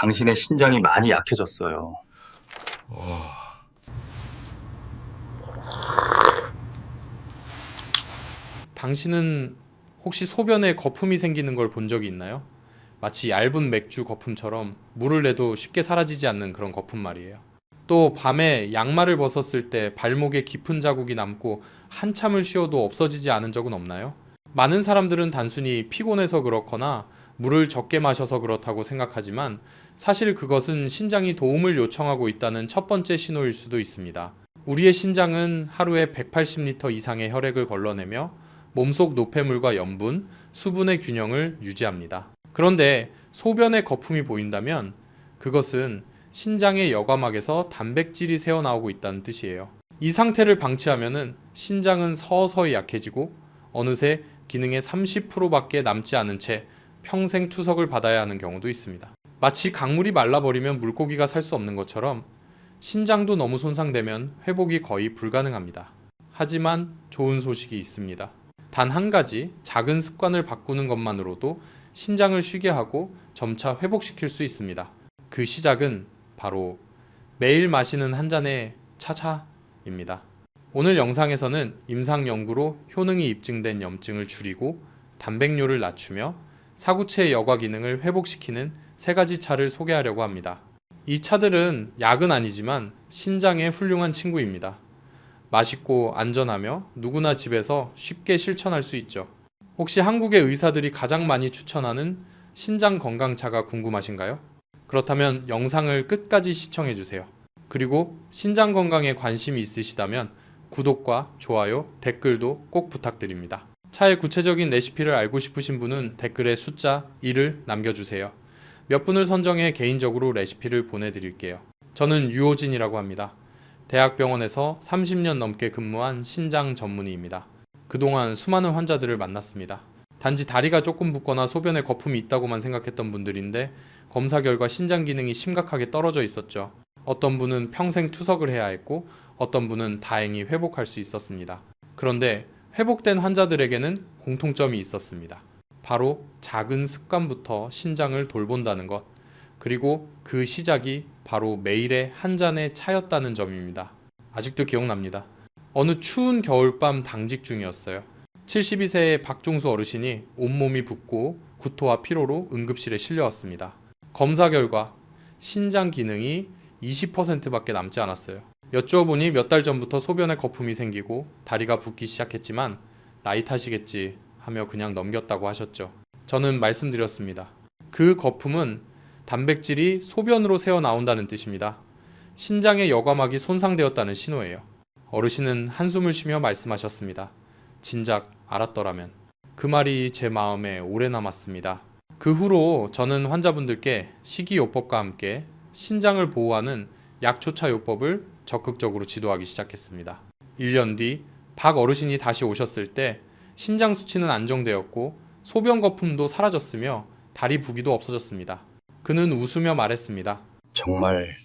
당신의 신장이 많이 약해졌어요. 당신은 혹시 소변에 거품이 생기는 걸 본 적이 있나요? 마치 얇은 맥주 거품처럼 물을 내도 쉽게 사라지지 않는 그런 거품 말이에요. 또 밤에 양말을 벗었을 때 발목에 깊은 자국이 남고 한참을 쉬어도 없어지지 않은 적은 없나요? 많은 사람들은 단순히 피곤해서 그렇거나 물을 적게 마셔서 그렇다고 생각하지만 사실 그것은 신장이 도움을 요청하고 있다는 첫 번째 신호일 수도 있습니다. 우리의 신장은 하루에 180리터 이상의 혈액을 걸러내며 몸속 노폐물과 염분, 수분의 균형을 유지합니다. 그런데 소변에 거품이 보인다면 그것은 신장의 여과막에서 단백질이 새어나오고 있다는 뜻이에요. 이 상태를 방치하면은 신장은 서서히 약해지고 어느새 기능의 30%밖에 남지 않은 채 평생 투석을 받아야 하는 경우도 있습니다. 마치 강물이 말라버리면 물고기가 살 수 없는 것처럼 신장도 너무 손상되면 회복이 거의 불가능합니다. 하지만 좋은 소식이 있습니다. 단 한 가지 작은 습관을 바꾸는 것만으로도 신장을 쉬게 하고 점차 회복시킬 수 있습니다. 그 시작은 바로 매일 마시는 한 잔의 차차입니다. 오늘 영상에서는 임상 연구로 효능이 입증된 염증을 줄이고 단백뇨를 낮추며 사구체의 여과 기능을 회복시키는 세 가지 차를 소개하려고 합니다. 이 차들은 약은 아니지만 신장의 훌륭한 친구입니다. 맛있고 안전하며 누구나 집에서 쉽게 실천할 수 있죠. 혹시 한국의 의사들이 가장 많이 추천하는 신장 건강차가 궁금하신가요? 그렇다면 영상을 끝까지 시청해주세요. 그리고 신장 건강에 관심이 있으시다면 구독과 좋아요, 댓글도 꼭 부탁드립니다. 차의 구체적인 레시피를 알고 싶으신 분은 댓글에 숫자 1을 남겨주세요. 몇 분을 선정해 개인적으로 레시피를 보내드릴게요. 저는 유호진이라고 합니다. 대학병원에서 30년 넘게 근무한 신장 전문의입니다. 그동안 수많은 환자들을 만났습니다. 단지 다리가 조금 붓거나 소변에 거품이 있다고만 생각했던 분들인데 검사 결과 신장 기능이 심각하게 떨어져 있었죠. 어떤 분은 평생 투석을 해야 했고 어떤 분은 다행히 회복할 수 있었습니다. 그런데 회복된 환자들에게는 공통점이 있었습니다. 바로 작은 습관부터 신장을 돌본다는 것, 그리고 그 시작이 바로 매일의 한 잔의 차였다는 점입니다. 아직도 기억납니다. 어느 추운 겨울밤 당직 중이었어요. 72세의 박종수 어르신이 온몸이 붓고 구토와 피로로 응급실에 실려왔습니다. 검사 결과 신장 기능이 20%밖에 남지 않았어요. 여쭈어보니 몇 달 전부터 소변에 거품이 생기고 다리가 붓기 시작했지만 나이 탓이겠지 하며 그냥 넘겼다고 하셨죠. 저는 말씀드렸습니다. 그 거품은 단백질이 소변으로 새어나온다는 뜻입니다. 신장의 여과막이 손상되었다는 신호예요. 어르신은 한숨을 쉬며 말씀하셨습니다. 진작 알았더라면. 그 말이 제 마음에 오래 남았습니다. 그 후로 저는 환자분들께 식이요법과 함께 신장을 보호하는 약초차요법을 적극적으로 지도하기 시작했습니다. 1년 뒤 박 어르신이 다시 오셨을 때 신장 수치는 안정되었고 소변 거품도 사라졌으며 다리 부기도 없어졌습니다. 그는 웃으며 말했습니다. 정말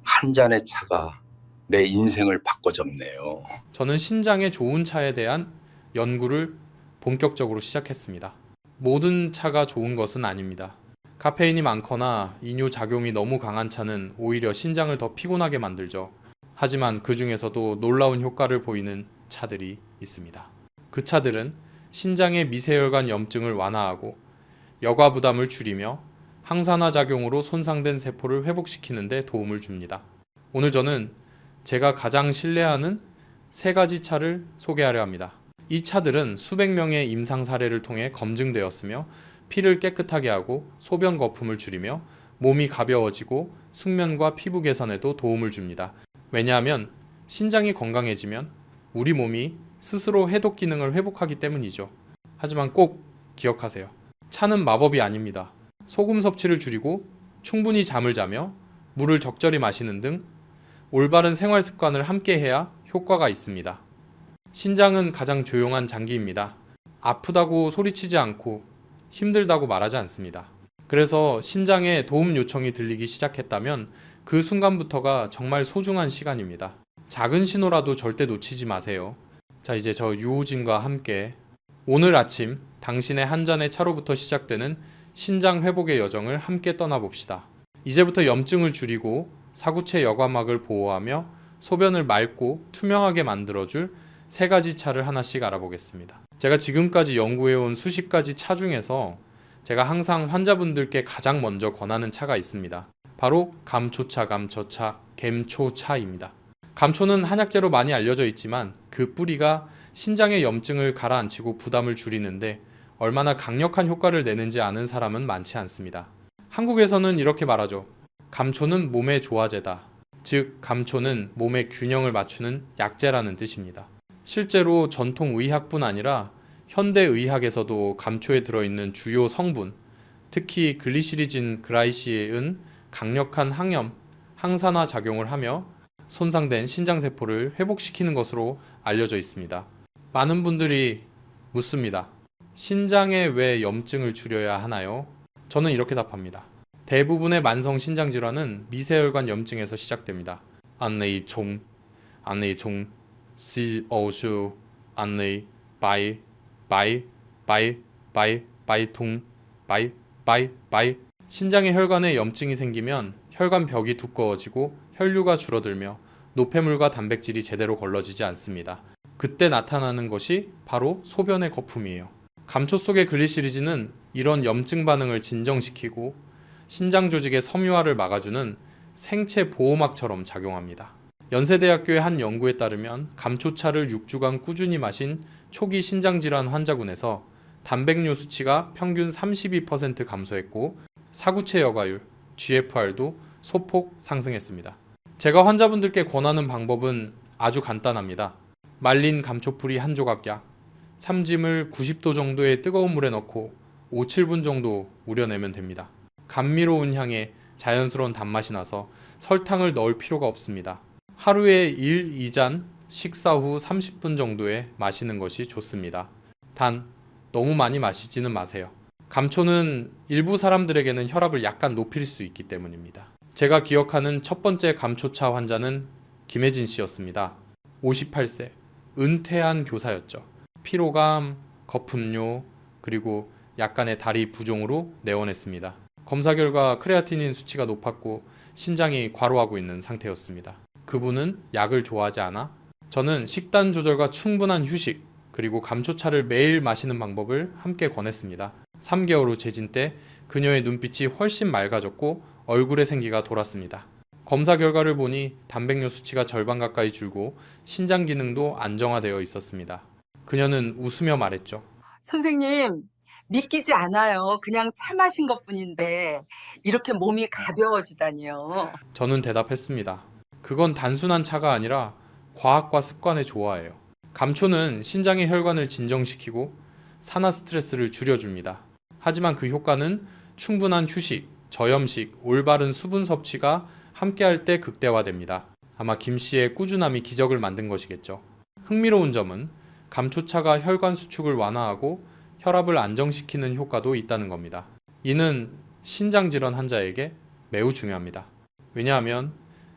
한 잔의 차가 내 인생을 바꿔줬네요. 저는 신장에 좋은 차에 대한 연구를 본격적으로 시작했습니다. 모든 차가 좋은 것은 아닙니다. 카페인이 많거나 이뇨 작용이 너무 강한 차는 오히려 신장을 더 피곤하게 만들죠. 하지만 그 중에서도 놀라운 효과를 보이는 차들이 있습니다. 그 차들은 신장의 미세혈관 염증을 완화하고 여과 부담을 줄이며 항산화 작용으로 손상된 세포를 회복시키는 데 도움을 줍니다. 오늘 저는 제가 가장 신뢰하는 세 가지 차를 소개하려 합니다. 이 차들은 수백 명의 임상 사례를 통해 검증되었으며 피를 깨끗하게 하고 소변 거품을 줄이며 몸이 가벼워지고 숙면과 피부 개선에도 도움을 줍니다. 왜냐하면 신장이 건강해지면 우리 몸이 스스로 해독 기능을 회복하기 때문이죠. 하지만 꼭 기억하세요. 차는 마법이 아닙니다. 소금 섭취를 줄이고 충분히 잠을 자며 물을 적절히 마시는 등 올바른 생활 습관을 함께 해야 효과가 있습니다. 신장은 가장 조용한 장기입니다. 아프다고 소리치지 않고 힘들다고 말하지 않습니다. 그래서 신장에 도움 요청이 들리기 시작했다면 그 순간부터가 정말 소중한 시간입니다. 작은 신호라도 절대 놓치지 마세요. 자, 이제 저 유호진과 함께 오늘 아침 당신의 한 잔의 차로부터 시작되는 신장 회복의 여정을 함께 떠나봅시다. 이제부터 염증을 줄이고 사구체 여과막을 보호하며 소변을 맑고 투명하게 만들어줄 3가지 차를 하나씩 알아보겠습니다. 제가 지금까지 연구해온 수십 가지 차 중에서 제가 항상 환자분들께 가장 먼저 권하는 차가 있습니다. 바로 감초차, 갬초차입니다. 감초는 한약재로 많이 알려져 있지만 그 뿌리가 신장의 염증을 가라앉히고 부담을 줄이는데 얼마나 강력한 효과를 내는지 아는 사람은 많지 않습니다. 한국에서는 이렇게 말하죠. 감초는 몸의 조화제다. 즉, 감초는 몸의 균형을 맞추는 약재라는 뜻입니다. 실제로 전통 의학뿐 아니라 현대 의학에서도 감초에 들어있는 주요 성분, 특히 글리시리진 그라이시에은 강력한 항염, 항산화 작용을 하며 손상된 신장세포를 회복시키는 것으로 알려져 있습니다. 많은 분들이 묻습니다. 신장에 왜 염증을 줄여야 하나요? 저는 이렇게 답합니다. 대부분의 만성 신장 질환은 미세혈관 염증에서 시작됩니다. 안내이 총, 시 어수, 안내이 바이, 통, 바이. 신장의 혈관에 염증이 생기면 혈관 벽이 두꺼워지고 혈류가 줄어들며 노폐물과 단백질이 제대로 걸러지지 않습니다. 그때 나타나는 것이 바로 소변의 거품이에요. 감초 속의 글리시리진은 이런 염증 반응을 진정시키고 신장 조직의 섬유화를 막아주는 생체 보호막처럼 작용합니다. 연세대학교의 한 연구에 따르면 감초차를 6주간 꾸준히 마신 초기 신장질환 환자군에서 단백뇨 수치가 평균 32% 감소했고 사구체 여과율, GFR도 소폭 상승했습니다. 제가 환자분들께 권하는 방법은 아주 간단합니다. 말린 감초뿌리 한 조각약, 삼짐을 90도 정도의 뜨거운 물에 넣고 5, 7분 정도 우려내면 됩니다. 감미로운 향에 자연스러운 단맛이 나서 설탕을 넣을 필요가 없습니다. 하루에 1, 2잔, 식사 후 30분 정도에 마시는 것이 좋습니다. 단, 너무 많이 마시지는 마세요. 감초는 일부 사람들에게는 혈압을 약간 높일 수 있기 때문입니다. 제가 기억하는 첫 번째 감초차 환자는 김혜진 씨였습니다. 58세, 은퇴한 교사였죠. 피로감, 거품뇨, 그리고 약간의 다리 부종으로 내원했습니다. 검사 결과 크레아티닌 수치가 높았고 신장이 과로하고 있는 상태였습니다. 그분은 약을 좋아하지 않아 저는 식단 조절과 충분한 휴식, 그리고 감초차를 매일 마시는 방법을 함께 권했습니다. 3개월 후 재진 때 그녀의 눈빛이 훨씬 맑아졌고 얼굴에 생기가 돌았습니다. 검사 결과를 보니 단백뇨 수치가 절반 가까이 줄고 신장 기능도 안정화되어 있었습니다. 그녀는 웃으며 말했죠. 선생님, 믿기지 않아요. 그냥 차 마신 것뿐인데 이렇게 몸이 가벼워지다니요. 저는 대답했습니다. 그건 단순한 차가 아니라 과학과 습관의 조화예요. 감초는 신장의 혈관을 진정시키고 산화 스트레스를 줄여줍니다. 하지만 그 효과는 충분한 휴식, 저염식, 올바른 수분 섭취가 함께할 때 극대화됩니다. 아마 김 씨의 꾸준함이 기적을 만든 것이겠죠. 흥미로운 점은 감초차가 혈관 수축을 완화하고 혈압을 안정시키는 효과도 있다는 겁니다. 이는 신장질환 환자에게 매우 중요합니다. 왜냐하면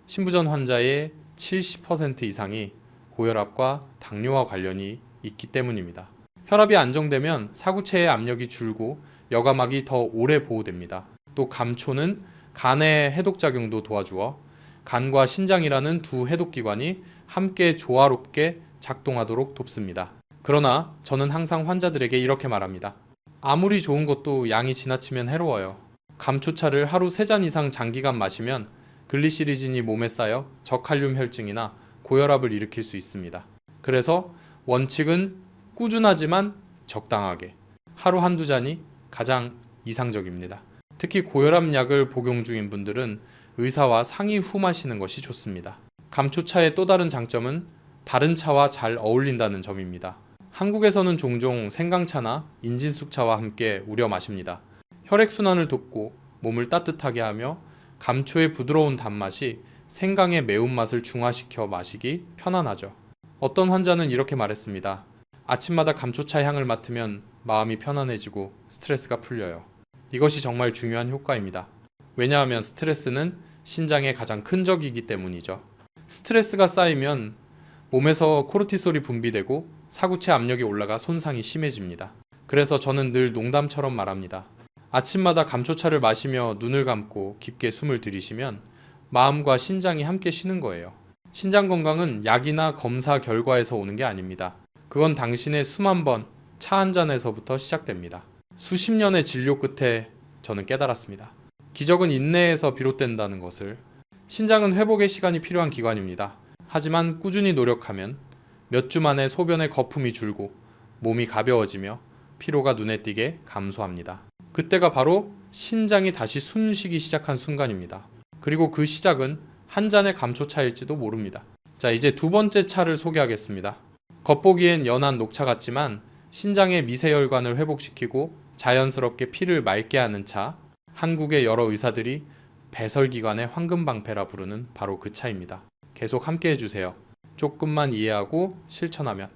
신부전 환자의 70% 이상이 고혈압과 당뇨와 관련이 있기 때문입니다. 혈압이 안정되면 사구체의 압력이 줄고 여과막이 더 오래 보호됩니다. 또 감초는 간의 해독작용도 도와주어 간과 신장이라는 두 해독기관이 함께 조화롭게 작동하도록 돕습니다. 그러나 저는 항상 환자들에게 이렇게 말합니다. 아무리 좋은 것도 양이 지나치면 해로워요. 감초차를 하루 3잔 이상 장기간 마시면 글리시리진이 몸에 쌓여 저칼륨 혈증이나 고혈압을 일으킬 수 있습니다. 그래서 원칙은 꾸준하지만 적당하게 하루 한두 잔이 가장 이상적입니다. 특히 고혈압 약을 복용 중인 분들은 의사와 상의 후 마시는 것이 좋습니다. 감초차의 또 다른 장점은 다른 차와 잘 어울린다는 점입니다. 한국에서는 종종 생강차나 인진쑥차와 함께 우려 마십니다. 혈액순환을 돕고 몸을 따뜻하게 하며 감초의 부드러운 단맛이 생강의 매운맛을 중화시켜 마시기 편안하죠. 어떤 환자는 이렇게 말했습니다. 아침마다 감초차 향을 맡으면 마음이 편안해지고 스트레스가 풀려요. 이것이 정말 중요한 효과입니다. 왜냐하면 스트레스는 신장의 가장 큰 적이기 때문이죠. 스트레스가 쌓이면 몸에서 코르티솔이 분비되고 사구체 압력이 올라가 손상이 심해집니다. 그래서 저는 늘 농담처럼 말합니다. 아침마다 감초차를 마시며 눈을 감고 깊게 숨을 들이쉬면 마음과 신장이 함께 쉬는 거예요. 신장 건강은 약이나 검사 결과에서 오는 게 아닙니다. 그건 당신의 숨 한 번, 차 한 잔에서부터 시작됩니다. 수십 년의 진료 끝에 저는 깨달았습니다. 기적은 인내에서 비롯된다는 것을. 신장은 회복의 시간이 필요한 기관입니다. 하지만 꾸준히 노력하면 몇 주 만에 소변의 거품이 줄고 몸이 가벼워지며 피로가 눈에 띄게 감소합니다. 그때가 바로 신장이 다시 숨쉬기 시작한 순간입니다. 그리고 그 시작은 한 잔의 감초차일지도 모릅니다. 자, 이제 두 번째 차를 소개하겠습니다. 겉보기엔 연한 녹차 같지만 신장의 미세혈관을 회복시키고 자연스럽게 피를 맑게 하는 차. 한국의 여러 의사들이 배설기관의 황금방패라 부르는 바로 그 차입니다. 계속 함께 해주세요. 조금만 이해하고 실천하면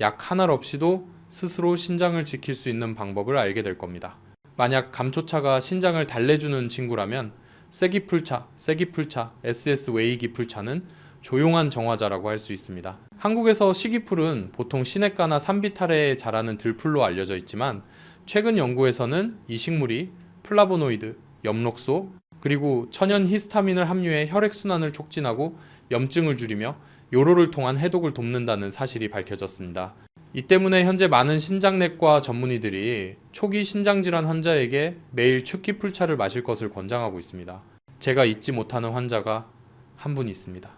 약 하나 없이도 스스로 신장을 지킬 수 있는 방법을 알게 될 겁니다. 만약 감초차가 신장을 달래주는 친구라면 쐐기풀차, SS 웨이기풀차는 조용한 정화자라고 할 수 있습니다. 한국에서 시기풀은 보통 시냇가나 산비탈에 자라는 들풀로 알려져 있지만 최근 연구에서는 이 식물이 플라보노이드, 엽록소, 그리고 천연 히스타민을 함유해 혈액순환을 촉진하고 염증을 줄이며 요로를 통한 해독을 돕는다는 사실이 밝혀졌습니다. 이 때문에 현재 많은 신장내과 전문의들이 초기 신장질환 환자에게 매일 츳기풀차를 마실 것을 권장하고 있습니다. 제가 잊지 못하는 환자가 한 분 있습니다.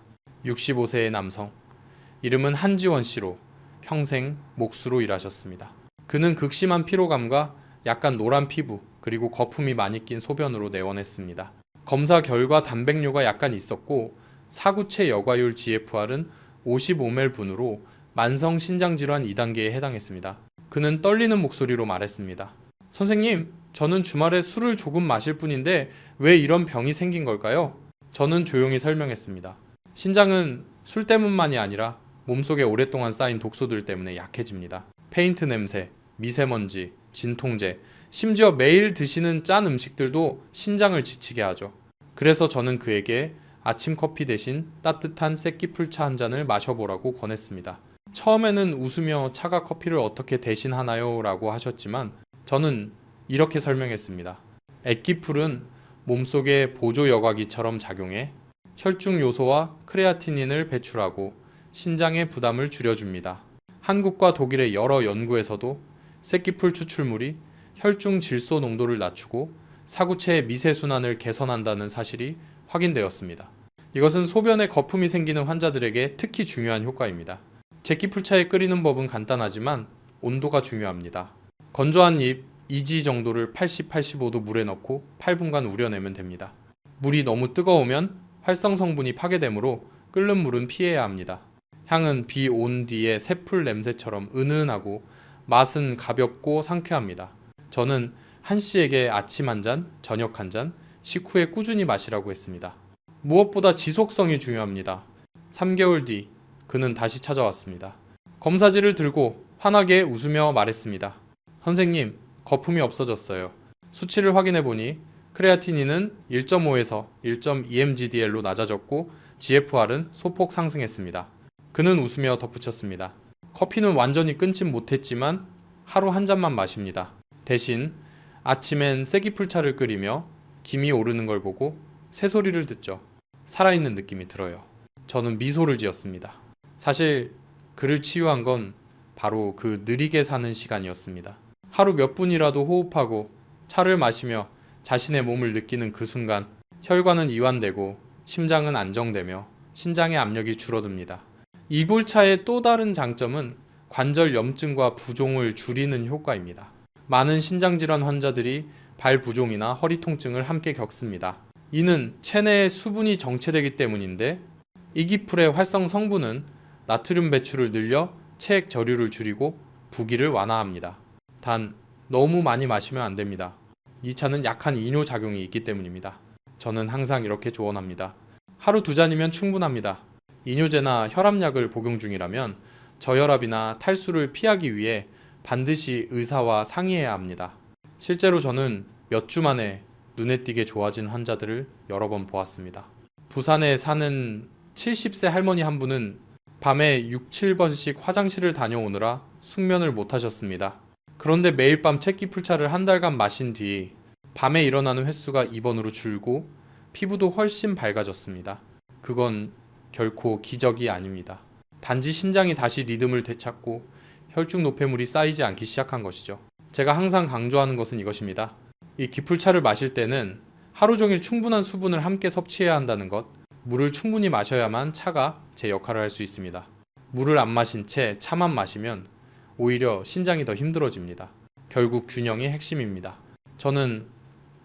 65세의 남성, 이름은 한지원 씨로 평생 목수로 일하셨습니다. 그는 극심한 피로감과 약간 노란 피부 그리고 거품이 많이 낀 소변으로 내원했습니다. 검사 결과 단백뇨가 약간 있었고 사구체 여과율 GFR은 55ml 분으로 만성 신장질환 2단계에 해당했습니다. 그는 떨리는 목소리로 말했습니다. 선생님, 저는 주말에 술을 조금 마실 뿐인데 왜 이런 병이 생긴 걸까요? 저는 조용히 설명했습니다. 신장은 술 때문만이 아니라 몸속에 오랫동안 쌓인 독소들 때문에 약해집니다. 페인트 냄새, 미세먼지, 진통제, 심지어 매일 드시는 짠 음식들도 신장을 지치게 하죠. 그래서 저는 그에게 아침 커피 대신 따뜻한 쐐기풀차 한 잔을 마셔보라고 권했습니다. 처음에는 웃으며 차가 커피를 어떻게 대신하나요? 라고 하셨지만 저는 이렇게 설명했습니다. 액기풀은 몸속에 보조 여과기처럼 작용해 혈중 요소와 크레아티닌을 배출하고 신장의 부담을 줄여줍니다. 한국과 독일의 여러 연구에서도 쐐기풀 추출물이 혈중 질소 농도를 낮추고 사구체의 미세순환을 개선한다는 사실이 확인되었습니다. 이것은 소변에 거품이 생기는 환자들에게 특히 중요한 효과입니다. 제끼풀차에 끓이는 법은 간단하지만 온도가 중요합니다. 건조한 잎 2지 정도를 80, 85도 물에 넣고 8분간 우려내면 됩니다. 물이 너무 뜨거우면 활성 성분이 파괴되므로 끓는 물은 피해야 합니다. 향은 비 온 뒤의 새풀 냄새처럼 은은하고 맛은 가볍고 상쾌합니다. 저는 한 씨에게 아침 한 잔, 저녁 한 잔, 식후에 꾸준히 마시라고 했습니다. 무엇보다 지속성이 중요합니다. 3개월 뒤 그는 다시 찾아왔습니다. 검사지를 들고 환하게 웃으며 말했습니다. 선생님, 거품이 없어졌어요. 수치를 확인해보니 크레아티닌은 1.5에서 1.2mgdl로 낮아졌고 GFR은 소폭 상승했습니다. 그는 웃으며 덧붙였습니다. 커피는 완전히 끊진 못했지만 하루 한 잔만 마십니다. 대신 아침엔 쐐기풀차를 끓이며 김이 오르는 걸 보고 새소리를 듣죠. 살아있는 느낌이 들어요. 저는 미소를 지었습니다. 사실 그를 치유한 건 바로 그 느리게 사는 시간이었습니다. 하루 몇 분이라도 호흡하고 차를 마시며 자신의 몸을 느끼는 그 순간 혈관은 이완되고 심장은 안정되며 신장의 압력이 줄어듭니다. 이골차의 또 다른 장점은 관절 염증과 부종을 줄이는 효과입니다. 많은 신장질환 환자들이 발 부종이나 허리 통증을 함께 겪습니다. 이는 체내에 수분이 정체되기 때문인데 이기풀의 활성 성분은 나트륨 배출을 늘려 체액 저류를 줄이고 부기를 완화합니다. 단 너무 많이 마시면 안 됩니다. 이 차는 약한 이뇨 작용이 있기 때문입니다. 저는 항상 이렇게 조언합니다. 하루 2잔이면 충분합니다. 이뇨제나 혈압약을 복용 중이라면 저혈압이나 탈수를 피하기 위해 반드시 의사와 상의해야 합니다. 실제로 저는 몇 주 만에 눈에 띄게 좋아진 환자들을 여러 번 보았습니다. 부산에 사는 70세 할머니 한 분은 밤에 6, 7번씩 화장실을 다녀오느라 숙면을 못 하셨습니다. 그런데 매일 밤 쐐기풀차를 한 달간 마신 뒤 밤에 일어나는 횟수가 2번으로 줄고 피부도 훨씬 밝아졌습니다. 그건 결코 기적이 아닙니다. 단지 신장이 다시 리듬을 되찾고 혈중 노폐물이 쌓이지 않기 시작한 것이죠. 제가 항상 강조하는 것은 이것입니다. 이 기풀차를 마실 때는 하루 종일 충분한 수분을 함께 섭취해야 한다는 것, 물을 충분히 마셔야만 차가 제 역할을 할 수 있습니다. 물을 안 마신 채 차만 마시면 오히려 신장이 더 힘들어집니다. 결국 균형이 핵심입니다. 저는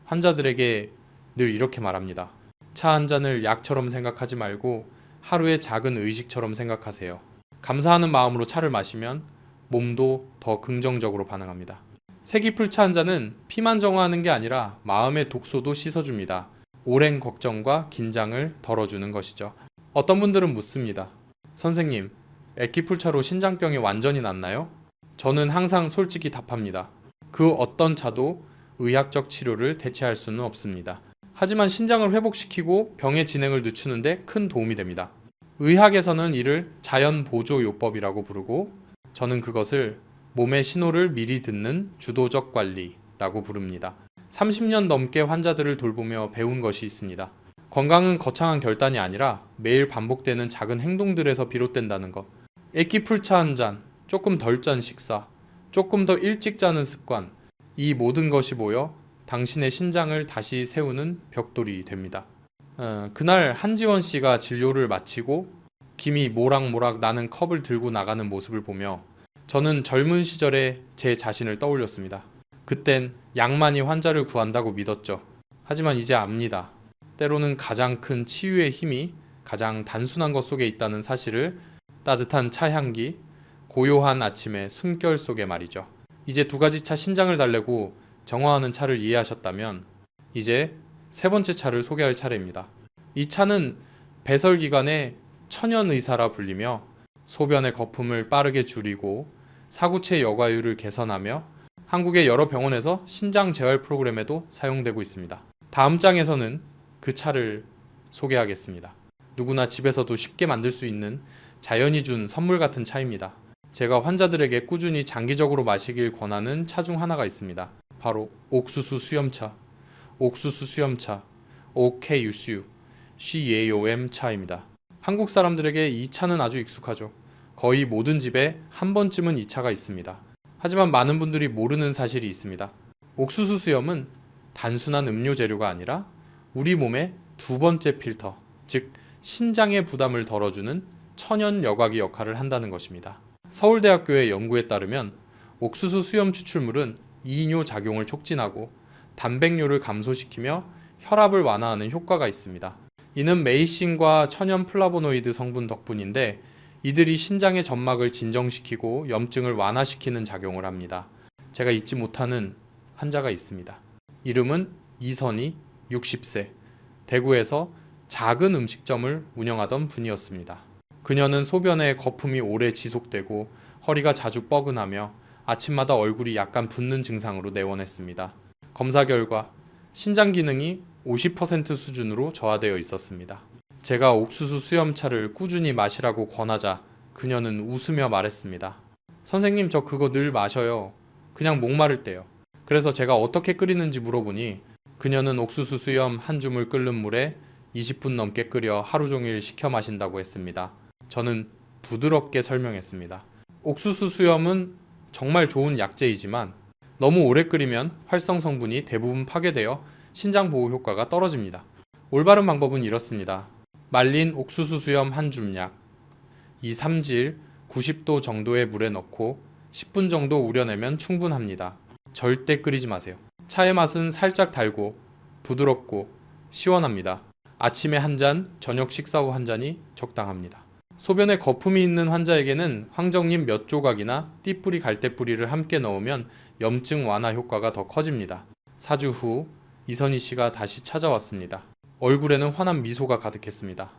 환자들에게 늘 이렇게 말합니다. 차 한 잔을 약처럼 생각하지 말고 하루의 작은 의식처럼 생각하세요. 감사하는 마음으로 차를 마시면 몸도 더 긍정적으로 반응합니다. 세기풀차 한 잔은 피만 정화하는 게 아니라 마음의 독소도 씻어줍니다. 오랜 걱정과 긴장을 덜어주는 것이죠. 어떤 분들은 묻습니다. 선생님, 액기풀차로 신장병이 완전히 낫나요? 저는 항상 솔직히 답합니다. 그 어떤 차도 의학적 치료를 대체할 수는 없습니다. 하지만 신장을 회복시키고 병의 진행을 늦추는데 큰 도움이 됩니다. 의학에서는 이를 자연보조요법이라고 부르고 저는 그것을 몸의 신호를 미리 듣는 주도적 관리라고 부릅니다. 30년 넘게 환자들을 돌보며 배운 것이 있습니다. 건강은 거창한 결단이 아니라 매일 반복되는 작은 행동들에서 비롯된다는 것. 액기풀차 한 잔, 조금 덜 짠 식사, 조금 더 일찍 자는 습관, 이 모든 것이 모여 당신의 신장을 다시 세우는 벽돌이 됩니다. 그날 한지원 씨가 진료를 마치고 김이 모락모락 나는 컵을 들고 나가는 모습을 보며 저는 젊은 시절에 제 자신을 떠올렸습니다. 그땐 약만이 환자를 구한다고 믿었죠. 하지만 이제 압니다. 때로는 가장 큰 치유의 힘이 가장 단순한 것 속에 있다는 사실을 따뜻한 차 향기, 고요한 아침의 숨결 속에 말이죠. 이제 2가지 차 신장을 달래고 정화하는 차를 이해하셨다면 이제 3번째 차를 소개할 차례입니다. 이 차는 배설기관의 천연의사라 불리며 소변의 거품을 빠르게 줄이고 사구체 여과율을 개선하며 한국의 여러 병원에서 신장 재활 프로그램에도 사용되고 있습니다. 다음 장에서는 그 차를 소개하겠습니다. 누구나 집에서도 쉽게 만들 수 있는 자연이 준 선물 같은 차입니다. 제가 환자들에게 꾸준히 장기적으로 마시길 권하는 차 중 하나가 있습니다. 바로 옥수수 수염차, OKUSU, CAOM 차입니다. 한국 사람들에게 이 차는 아주 익숙하죠. 거의 모든 집에 한 번쯤은 이 차가 있습니다. 하지만 많은 분들이 모르는 사실이 있습니다. 옥수수 수염은 단순한 음료 재료가 아니라 우리 몸의 2번째 필터, 즉 신장의 부담을 덜어주는 천연 여과기 역할을 한다는 것입니다. 서울대학교의 연구에 따르면 옥수수 수염 추출물은 이뇨 작용을 촉진하고 단백뇨를 감소시키며 혈압을 완화하는 효과가 있습니다. 이는 메이신과 천연 플라보노이드 성분 덕분인데 이들이 신장의 점막을 진정시키고 염증을 완화시키는 작용을 합니다. 제가 잊지 못하는 환자가 있습니다. 이름은 이선희, 60세, 대구에서 작은 음식점을 운영하던 분이었습니다. 그녀는 소변에 거품이 오래 지속되고 허리가 자주 뻐근하며 아침마다 얼굴이 약간 붓는 증상으로 내원했습니다. 검사 결과 신장 기능이 50% 수준으로 저하되어 있었습니다. 제가 옥수수 수염차를 꾸준히 마시라고 권하자 그녀는 웃으며 말했습니다. 선생님, 저 그거 늘 마셔요. 그냥 목마를 때요. 그래서 제가 어떻게 끓이는지 물어보니 그녀는 옥수수 수염 한 줌을 끓는 물에 20분 넘게 끓여 하루 종일 식혀 마신다고 했습니다. 저는 부드럽게 설명했습니다. 옥수수 수염은 정말 좋은 약재이지만 너무 오래 끓이면 활성 성분이 대부분 파괴되어 신장 보호 효과가 떨어집니다. 올바른 방법은 이렇습니다. 말린 옥수수 수염 한 줌약, 2, 3질 90도 정도의 물에 넣고 10분 정도 우려내면 충분합니다. 절대 끓이지 마세요. 차의 맛은 살짝 달고 부드럽고 시원합니다. 아침에 한 잔, 저녁 식사 후 한 잔이 적당합니다. 소변에 거품이 있는 환자에게는 황정잎 몇 조각이나 띠뿌리 갈대뿌리를 함께 넣으면 염증 완화 효과가 더 커집니다. 4주 후 이선희 씨가 다시 찾아왔습니다. 얼굴에는 환한 미소가 가득했습니다.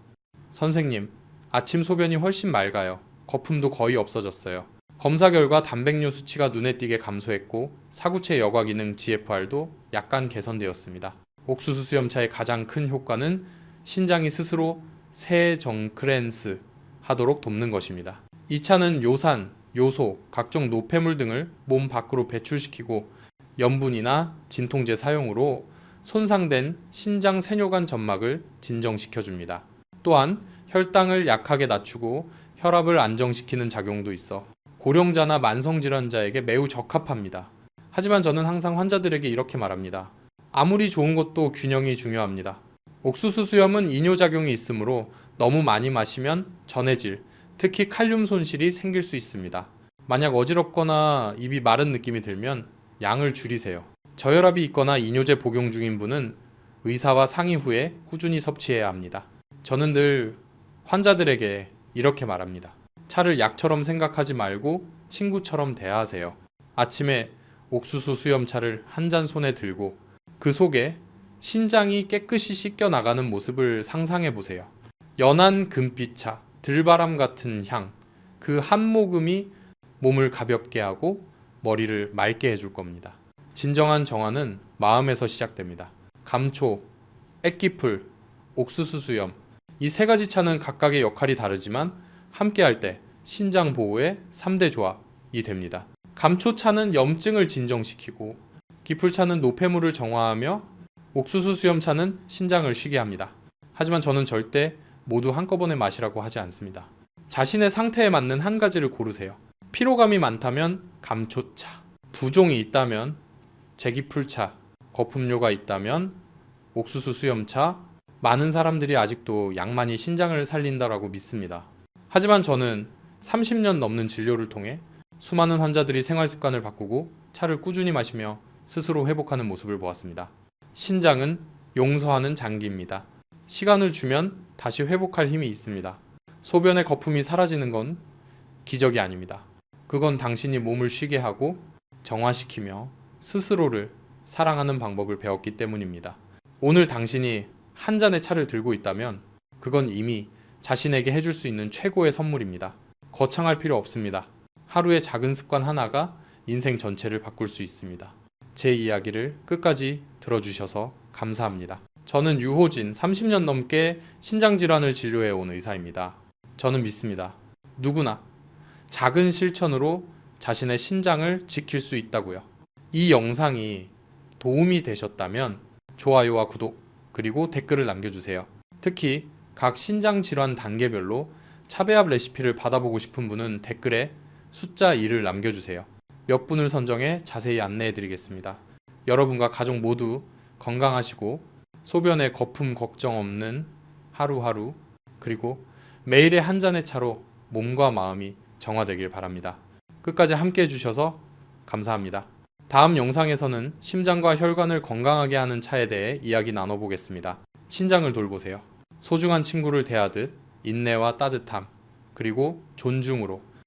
선생님, 아침 소변이 훨씬 맑아요. 거품도 거의 없어졌어요. 검사 결과 단백뇨 수치가 눈에 띄게 감소했고 사구체 여과 기능 GFR도 약간 개선되었습니다. 옥수수 수염차의 가장 큰 효과는 신장이 스스로 세정크렌스 하도록 돕는 것입니다. 이 차는 요산, 요소, 각종 노폐물 등을 몸 밖으로 배출시키고 염분이나 진통제 사용으로 손상된 신장 세뇨관 점막을 진정시켜줍니다. 또한 혈당을 약하게 낮추고 혈압을 안정시키는 작용도 있어 고령자나 만성질환자에게 매우 적합합니다. 하지만 저는 항상 환자들에게 이렇게 말합니다. 아무리 좋은 것도 균형이 중요합니다. 옥수수 수염은 이뇨작용이 있으므로 너무 많이 마시면 전해질, 특히 칼륨 손실이 생길 수 있습니다. 만약 어지럽거나 입이 마른 느낌이 들면 양을 줄이세요. 저혈압이 있거나 이뇨제 복용 중인 분은 의사와 상의 후에 꾸준히 섭취해야 합니다. 저는 늘 환자들에게 이렇게 말합니다. 차를 약처럼 생각하지 말고 친구처럼 대하세요. 아침에 옥수수 수염차를 한 잔 손에 들고 그 속에 신장이 깨끗이 씻겨 나가는 모습을 상상해 보세요. 연한 금빛차, 들바람 같은 향, 그 한 모금이 몸을 가볍게 하고 머리를 맑게 해줄 겁니다. 진정한 정화는 마음에서 시작됩니다. 감초, 액기풀, 옥수수 수염, 이 세 가지 차는 각각의 역할이 다르지만 함께할 때 신장 보호의 3대 조합이 됩니다. 감초차는 염증을 진정시키고, 기풀차는 노폐물을 정화하며, 옥수수 수염차는 신장을 쉬게 합니다. 하지만 저는 절대 모두 한꺼번에 마시라고 하지 않습니다. 자신의 상태에 맞는 한 가지를 고르세요. 피로감이 많다면 감초차, 부종이 있다면 제기풀차, 거품료가 있다면 옥수수 수염차, 많은 사람들이 아직도 양만이 신장을 살린다라고 믿습니다. 하지만 저는 30년 넘는 진료를 통해 수많은 환자들이 생활 습관을 바꾸고 차를 꾸준히 마시며 스스로 회복하는 모습을 보았습니다. 신장은 용서하는 장기입니다. 시간을 주면 다시 회복할 힘이 있습니다. 소변의 거품이 사라지는 건 기적이 아닙니다. 그건 당신이 몸을 쉬게 하고 정화시키며 스스로를 사랑하는 방법을 배웠기 때문입니다. 오늘 당신이 한 잔의 차를 들고 있다면 그건 이미 자신에게 해줄 수 있는 최고의 선물입니다. 거창할 필요 없습니다. 하루의 작은 습관 하나가 인생 전체를 바꿀 수 있습니다. 제 이야기를 끝까지 들어주셔서 감사합니다. 저는 유호진 30년 넘게 신장질환을 진료해온 의사입니다. 저는 믿습니다. 누구나 작은 실천으로 자신의 신장을 지킬 수 있다고요. 이 영상이 도움이 되셨다면 좋아요와 구독 그리고 댓글을 남겨주세요. 특히 각 신장질환 단계별로 차배합 레시피를 받아보고 싶은 분은 댓글에 숫자 2를 남겨주세요. 몇 분을 선정해 자세히 안내해드리겠습니다. 여러분과 가족 모두 건강하시고 소변에 거품 걱정 없는 하루하루, 그리고 매일의 한 잔의 차로 몸과 마음이 정화되길 바랍니다. 끝까지 함께 해주셔서 감사합니다. 다음 영상에서는 심장과 혈관을 건강하게 하는 차에 대해 이야기 나눠보겠습니다. 신장을 돌보세요. 소중한 친구를 대하듯 인내와 따뜻함, 그리고 존중으로